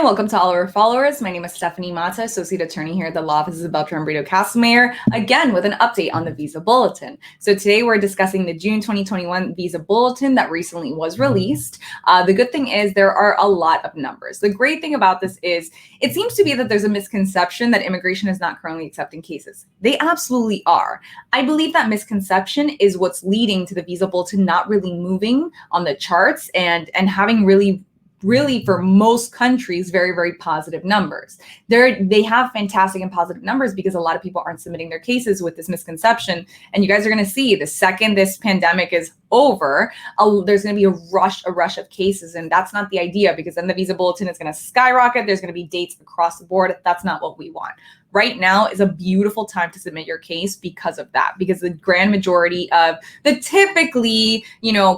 Welcome to all of our followers. My name is Stephanie Mata, Associate Attorney here at the Law Offices of Beltran Brito Castlemeyer, again with an update on the Visa Bulletin. So today we're discussing the June 2021 Visa Bulletin that recently was released. The good thing is there are a lot of numbers. The great thing about this is it seems to be that there's a misconception that immigration is not currently accepting cases. They absolutely are. I believe that misconception is what's leading to the Visa Bulletin not really moving on the charts and having really for most countries, very, very positive numbers. They have fantastic and positive numbers because a lot of people aren't submitting their cases with this misconception. And you guys are going to see the second this pandemic is over, there's going to be a rush of cases. And that's not the idea, because then the Visa Bulletin is going to skyrocket. There's going to be dates across the board. That's not what we want. Right now is a beautiful time to submit your case because of that, because the grand majority of the typically,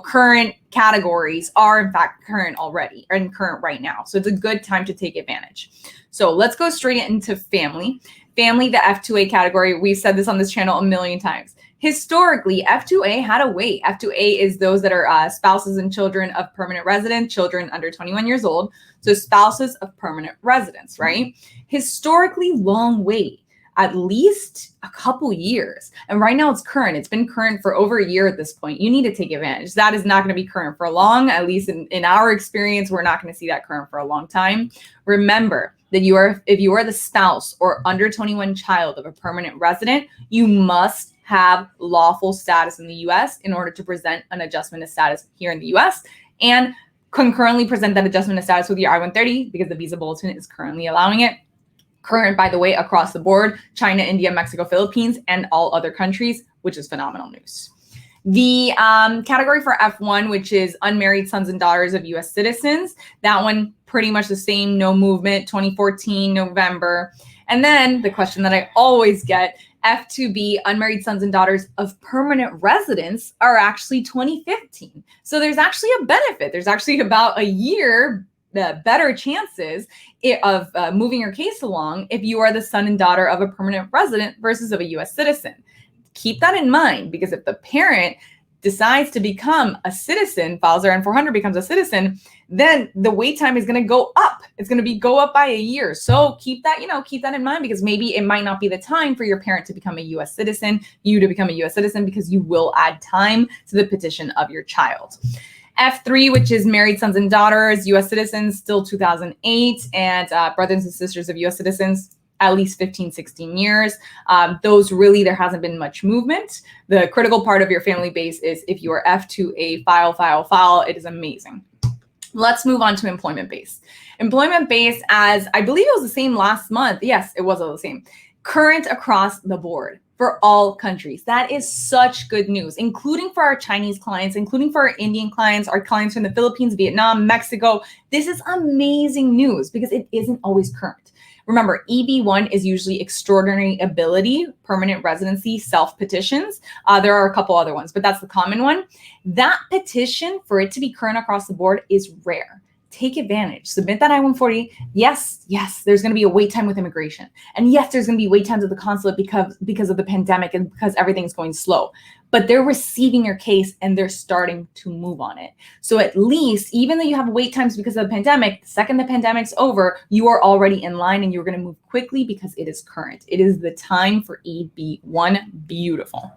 current categories are in fact current already and current right now. So it's a good time to take advantage. So let's go straight into family. Family, the F2A category, we've said this on this channel a million times. Historically, F2A had a wait. F2A is those that are spouses and children of permanent residents, children under 21 years old. So spouses of permanent residents, right? Historically long wait, at least a couple years. And right now it's current. It's been current for over a year at this point. You need to take advantage. That is not going to be current for long. At least in our experience, we're not going to see that current for a long time. Remember that if you are the spouse or under 21 child of a permanent resident, you must have lawful status in the U.S. in order to present an adjustment of status here in the U.S. and concurrently present that adjustment of status with your I-130, because the Visa Bulletin is currently allowing it. Current, by the way, across the board, China, India, Mexico, Philippines, and all other countries, which is phenomenal news. The category for F1, which is unmarried sons and daughters of U.S. citizens, that one pretty much the same, no movement, 2014, November. And then the question that I always get, F2B, unmarried sons and daughters of permanent residents, are actually 2015. So there's actually a benefit. There's actually about a year better chances of moving your case along if you are the son and daughter of a permanent resident versus of a U.S. citizen. Keep that in mind, because if the parent decides to become a citizen, files their N-400, becomes a citizen, then the wait time is going to go up. It's going to go up by a year. So keep that in mind, because maybe it might not be the time for your parent to become a U.S. citizen, you to become a U.S. citizen, because you will add time to the petition of your child. F3, which is married sons and daughters, U.S. citizens, still 2008, and brothers and sisters of U.S. citizens, at least 15, 16 years. Those really, there hasn't been much movement. The critical part of your family base is if you are F2A, file. It is amazing. Let's move on to employment base. Employment base, as I believe it was the same last month. Yes, it was all the same. Current across the board for all countries. That is such good news, including for our Chinese clients, including for our Indian clients, our clients from the Philippines, Vietnam, Mexico. This is amazing news because it isn't always current. Remember, EB1 is usually extraordinary ability, permanent residency, self-petitions. There are a couple other ones, but that's the common one. That petition, for it to be current across the board, is rare. Take advantage. Submit that I-140. Yes, there's going to be a wait time with immigration. And yes, there's going to be wait times at the consulate because of the pandemic and because everything's going slow. But they're receiving your case and they're starting to move on it. So at least, even though you have wait times because of the pandemic, the second the pandemic's over, you are already in line and you're going to move quickly because it is current. It is the time for EB1. Beautiful.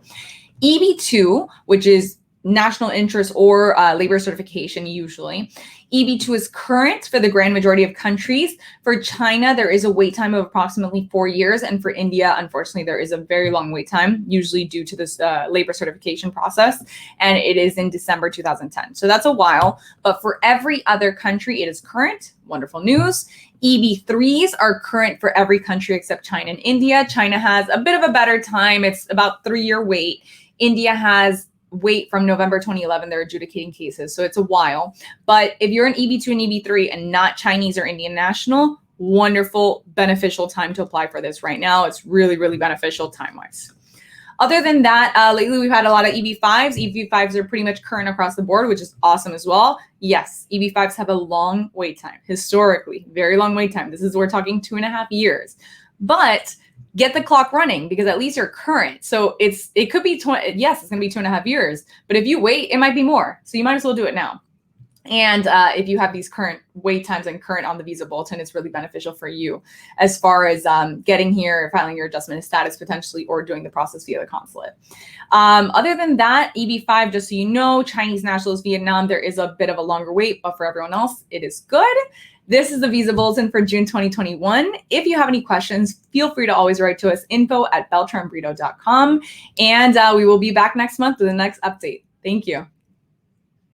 EB2, which is national interest or labor certification usually. EB2 is current for the grand majority of countries. For China, there is a wait time of approximately 4 years. And for India, unfortunately, there is a very long wait time, usually due to this labor certification process. And it is in December 2010. So that's a while. But for every other country, it is current. Wonderful news. EB3s are current for every country except China and India. China has a bit of a better time. It's about 3-year wait. India has wait from November 2011, they're adjudicating cases. So it's a while. But if you're an EB2 and EB3 and not Chinese or Indian national, wonderful, beneficial time to apply for this right now. It's really, really beneficial time-wise. Other than that, lately we've had a lot of EB5s. EB5s are pretty much current across the board, which is awesome as well. Yes, EB5s have a long wait time, historically, very long wait time. We're talking 2.5 years. But get the clock running because at least you're current. So it could be, yes, it's going to be 2.5 years, but if you wait, it might be more. So you might as well do it now. And if you have these current wait times and current on the visa bulletin, it's really beneficial for you as far as getting here, filing your adjustment of status potentially, or doing the process via the consulate. Other than that, EB-5, just so you know, Chinese nationals, Vietnam, there is a bit of a longer wait, but for everyone else, it is good. This is the visa bulletin for June 2021. If you have any questions, feel free to always write to us, info@beltranbrito.com. And we will be back next month with the next update. Thank you.